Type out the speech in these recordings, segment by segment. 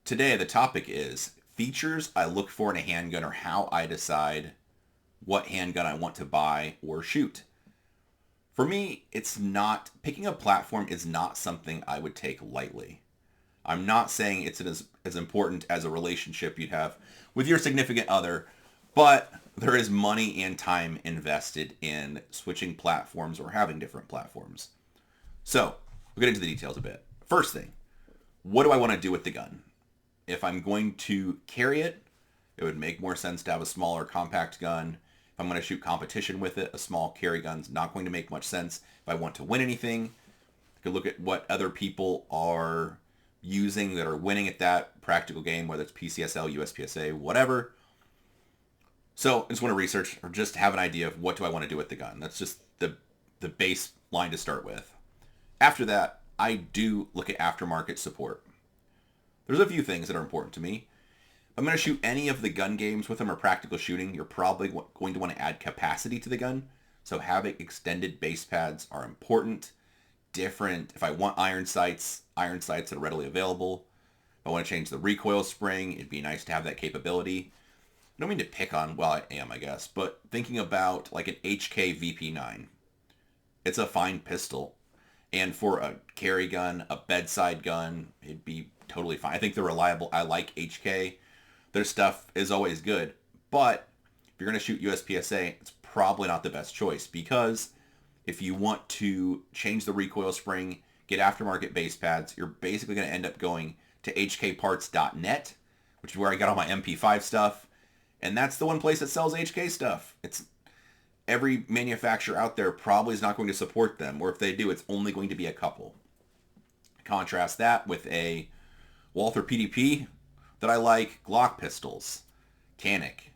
Today, the topic is features I look for in a handgun or how I decide what handgun I want to buy or shoot. For me, it's not, picking a platform is not something I would take lightly. I'm not saying it's as important as a relationship you'd have with your significant other, but there is money and time invested in switching platforms or having different platforms. So, we'll get into the details a bit. First thing, what do I want to do with the gun? If I'm going to carry it, it would make more sense to have a smaller compact gun. If I'm going to shoot competition with it, a small carry gun's not going to make much sense. If I want to win anything, I could look at what other people are using that are winning at that practical game, whether it's PCSL, USPSA, whatever. So I just want to research or just have an idea of what do I want to do with the gun. That's just the baseline to start with. After that, I do look at aftermarket support. There's a few things that are important to me. If I'm going to shoot any of the gun games with them or practical shooting, you're probably going to want to add capacity to the gun. So having extended base pads are important. Different, if I want iron sights that are readily available. If I want to change the recoil spring, it'd be nice to have that capability. I don't mean to pick on, well, I am, I guess, but thinking about like an HK VP9. It's a fine pistol. And for a carry gun, a bedside gun, it'd be totally fine. I think they're reliable. I like HK. Their stuff is always good. But if you're going to shoot USPSA, it's probably not the best choice because if you want to change the recoil spring, get aftermarket base pads, you're basically going to end up going to hkparts.net, which is where I got all my MP5 stuff. And that's the one place that sells HK stuff. It's every manufacturer out there probably is not going to support them, or if they do, it's only going to be a couple. Contrast that with a Walther PDP that I like, Glock pistols, Canik,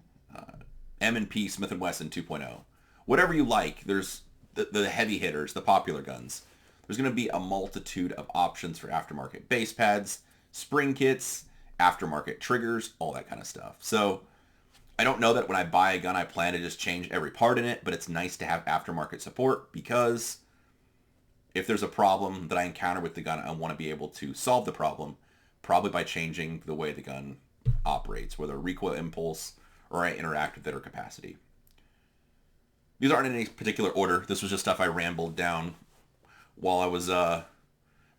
M&P Smith & Wesson 2.0. Whatever you like, there's the heavy hitters, the popular guns. There's going to be a multitude of options for aftermarket base pads, spring kits, aftermarket triggers, all that kind of stuff. So I don't know that when I buy a gun, I plan to just change every part in it, but it's nice to have aftermarket support because if there's a problem that I encounter with the gun, I want to be able to solve the problem, probably by changing the way the gun operates, whether recoil impulse or I interact with it or capacity. These aren't in any particular order. This was just stuff I rambled down while I was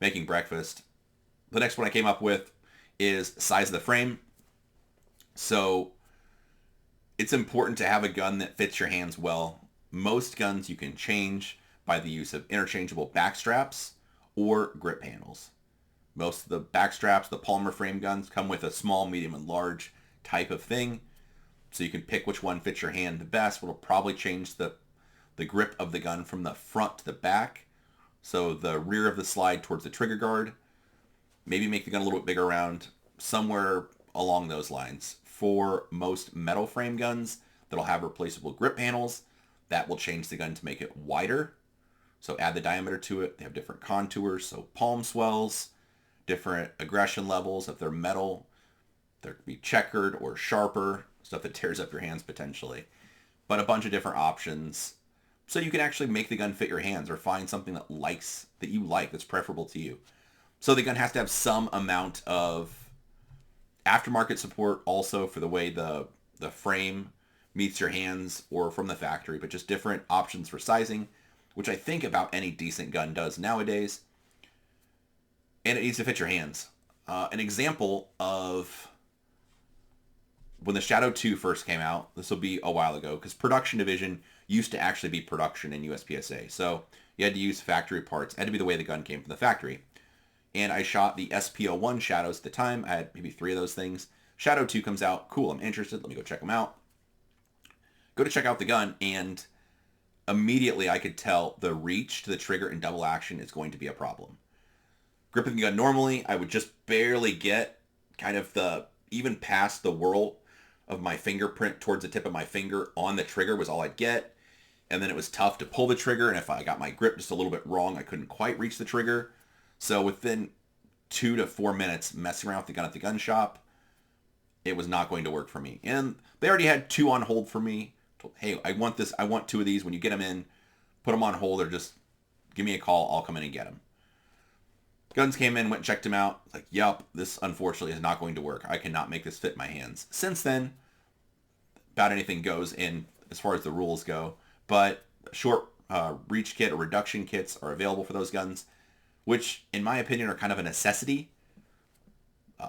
making breakfast. The next one I came up with is size of the frame. So it's important to have a gun that fits your hands well. Most guns you can change by the use of interchangeable back straps or grip panels. Most of the back straps, the polymer frame guns, come with a small, medium, and large type of thing. So you can pick which one fits your hand the best. It'll probably change the grip of the gun from the front to the back. So the rear of the slide towards the trigger guard. Maybe make the gun a little bit bigger around somewhere along those lines. For most metal frame guns that'll have replaceable grip panels, that will change the gun to make it wider. So add the diameter to it. They have different contours, so palm swells, different aggression levels. If they're metal, there could be checkered or sharper, stuff that tears up your hands potentially. But a bunch of different options. So you can actually make the gun fit your hands or find something that you like that's preferable to you. So the gun has to have some amount of aftermarket support also for the way the frame meets your hands or from the factory, but just different options for sizing, which I think about any decent gun does nowadays. And it needs to fit your hands. An example of when the Shadow 2 first came out, this will be a while ago, because production division used to actually be production in USPSA. So you had to use factory parts. It had to be the way the gun came from the factory. And I shot the SP01 Shadows at the time. I had maybe 3 of those things. Shadow 2 comes out. Cool, I'm interested. Let me go check them out. Go to check out the gun, and immediately I could tell the reach to the trigger in double action is going to be a problem. Gripping the gun normally, I would just barely get kind of even past the whirl of my fingerprint towards the tip of my finger on the trigger was all I'd get. And then it was tough to pull the trigger, and if I got my grip just a little bit wrong, I couldn't quite reach the trigger. So within 2 to 4 minutes messing around with the gun at the gun shop, it was not going to work for me. And they already had 2 on hold for me. Hey, I want 2 of these. When you get them in, put them on hold or just give me a call. I'll come in and get them. Guns came in, went and checked them out. Like, yup, this unfortunately is not going to work. I cannot make this fit my hands. Since then, about anything goes in as far as the rules go. But short reach kit or reduction kits are available for those guns, which in my opinion are kind of a necessity.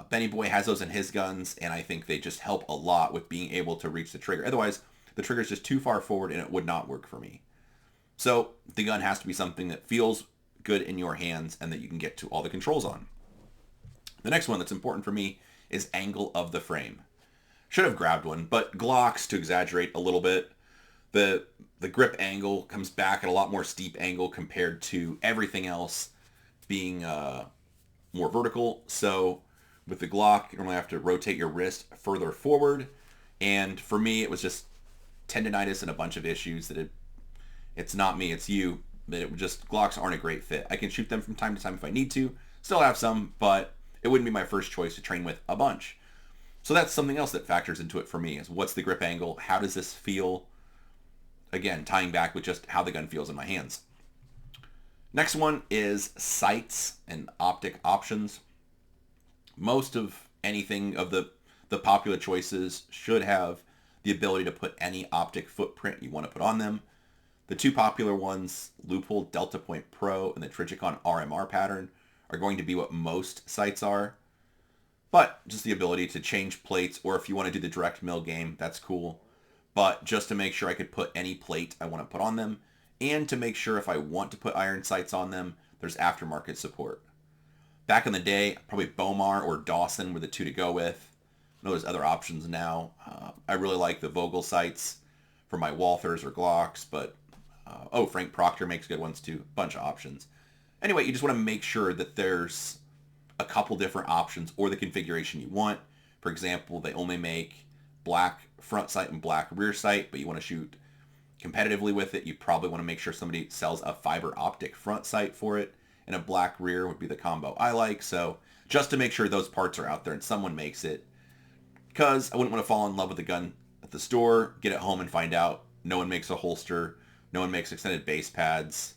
Benny Boy has those in his guns, and I think they just help a lot with being able to reach the trigger. Otherwise, the trigger is just too far forward and it would not work for me. So the gun has to be something that feels good in your hands and that you can get to all the controls on. The next one that's important for me is angle of the frame. Should have grabbed one, but Glocks, to exaggerate a little bit, the grip angle comes back at a lot more steep angle compared to everything else being more vertical. So with the Glock, you normally have to rotate your wrist further forward. And for me, it was just tendonitis and a bunch of issues that it's not me, it's you. That it just, Glocks aren't a great fit. I can shoot them from time to time if I need to. Still have some, but it wouldn't be my first choice to train with a bunch. So that's something else that factors into it for me is what's the grip angle? How does this feel? Again, tying back with just how the gun feels in my hands. Next one is sights and optic options. Most of anything of the popular choices should have the ability to put any optic footprint you want to put on them. The two popular ones, Loophole Delta Point Pro and the Trijicon RMR pattern, are going to be what most sights are. But just the ability to change plates, or if you want to do the direct mill game, that's cool. But just to make sure I could put any plate I want to put on them, and to make sure if I want to put iron sights on them, there's aftermarket support. Back in the day, probably Bomar or Dawson were the two to go with. I know there's other options now. I really like the Vogel sights for my Walthers or Glocks, but Frank Proctor makes good ones too. Bunch of options. Anyway, you just want to make sure that there's a couple different options or the configuration you want. For example, they only make black front sight and black rear sight, but you want to shoot competitively with it. You probably want to make sure somebody sells a fiber optic front sight for it, and a black rear would be the combo I like. So just to make sure those parts are out there and someone makes it, because I wouldn't want to fall in love with the gun at the store, get it home and find out no one makes a holster, no one makes extended base pads,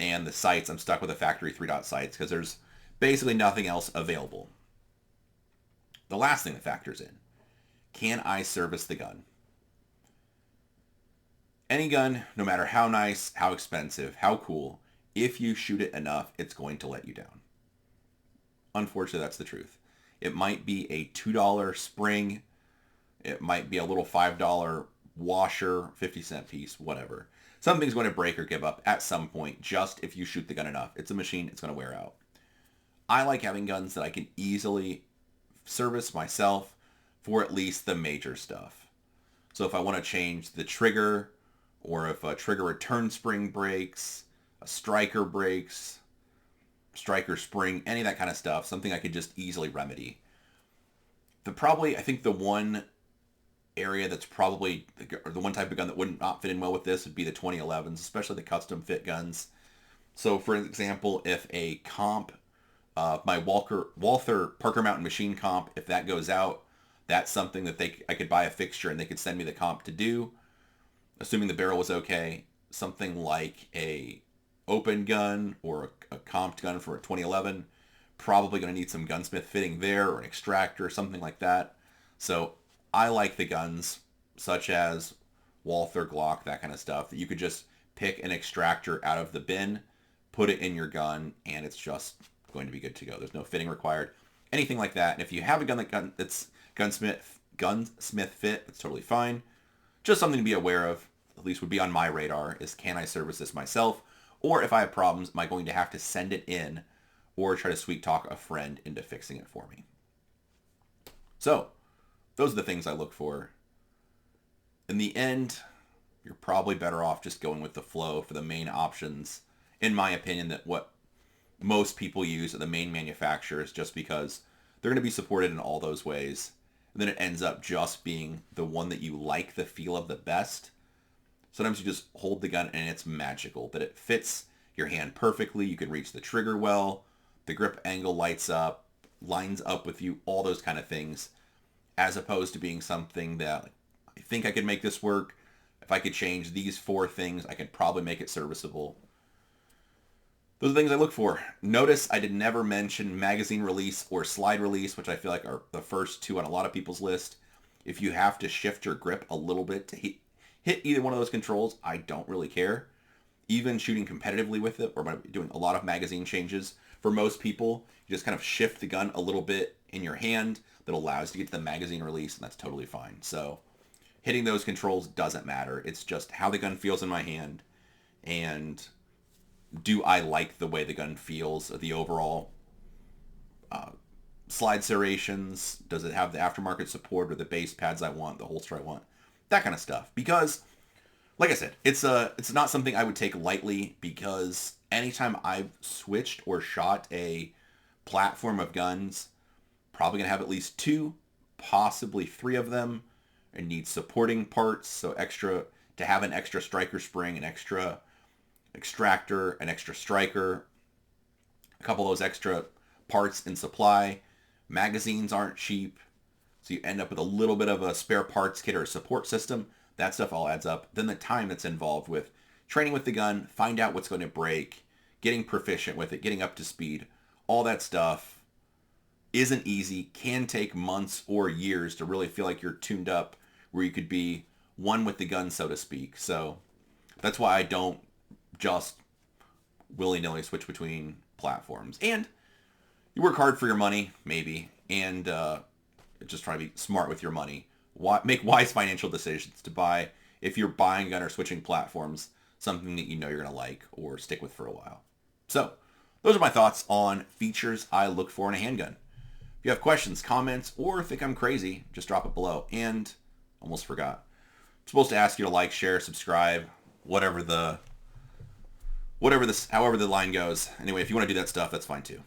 and the sights, I'm stuck with a factory 3-dot sights because there's basically nothing else available. The last thing that factors in, can I service the gun? Any gun, no matter how nice, how expensive, how cool, if you shoot it enough, it's going to let you down. Unfortunately, that's the truth. It might be a $2 spring. It might be a little $5 washer, 50-cent piece, whatever. Something's going to break or give up at some point just if you shoot the gun enough. It's a machine. It's going to wear out. I like having guns that I can easily service myself for at least the major stuff. So if I want to change the trigger, or if a trigger return spring breaks, a striker breaks, striker spring, any of that kind of stuff, something I could just easily remedy. I think the one area that's probably, or the one type of gun that would not fit in well with this would be the 2011s, especially the custom fit guns. So for example, if a comp, my Walther Parker Mountain machine comp, if that goes out, that's something that I could buy a fixture and they could send me the comp to do, assuming the barrel was okay. Something like a open gun or a comped gun for a 2011, probably going to need some gunsmith fitting there or an extractor, something like that. So I like the guns such as Walther, Glock, that kind of stuff, that you could just pick an extractor out of the bin, put it in your gun, and it's just going to be good to go. There's no fitting required, anything like that. And if you have a gun that's gunsmith fit, it's totally fine. Just something to be aware of, at least would be on my radar, is can I service this myself? Or if I have problems, am I going to have to send it in or try to sweet talk a friend into fixing it for me? So those are the things I look for. In the end, you're probably better off just going with the flow for the main options, in my opinion, that what most people use are the main manufacturers, just because they're going to be supported in all those ways. And then it ends up just being the one that you like the feel of the best. Sometimes you just hold the gun and it's magical, that it fits your hand perfectly. You can reach the trigger well. The grip angle lights up, lines up with you, all those kind of things, as opposed to being something that, like, I think I could make this work. If I could change these 4 things, I could probably make it serviceable. Those are the things I look for. Notice I did never mention magazine release or slide release, which I feel like are the first two on a lot of people's list. If you have to shift your grip a little bit to hit either one of those controls, I don't really care. Even shooting competitively with it, or doing a lot of magazine changes, for most people, you just kind of shift the gun a little bit in your hand that allows you to get to the magazine release, and that's totally fine. So hitting those controls doesn't matter. It's just how the gun feels in my hand, and do I like the way the gun feels, the overall slide serrations? Does it have the aftermarket support or the base pads I want, the holster I want? That kind of stuff. Because, like I said, it's not something I would take lightly, because anytime I've switched or shot a platform of guns, probably going to have at least two, possibly three of them, and need supporting parts, so to have an extra striker spring, an extra extractor, an extra striker, a couple of those extra parts in supply. Magazines aren't cheap, so you end up with a little bit of a spare parts kit or a support system. That stuff all adds up. Then the time that's involved with training with the gun, find out what's going to break, getting proficient with it, getting up to speed, all that stuff isn't easy, can take months or years to really feel like you're tuned up where you could be one with the gun, so to speak. So that's why I don't just willy-nilly switch between platforms. And you work hard for your money, maybe, and just try to be smart with your money. Make wise financial decisions to buy, if you're buying a gun or switching platforms, something that you know you're going to like or stick with for a while. So those are my thoughts on features I look for in a handgun. If you have questions, comments, or think I'm crazy, just drop it below. And almost forgot, I'm supposed to ask you to like, share, subscribe, however the line goes. Anyway, if you want to do that stuff, that's fine too.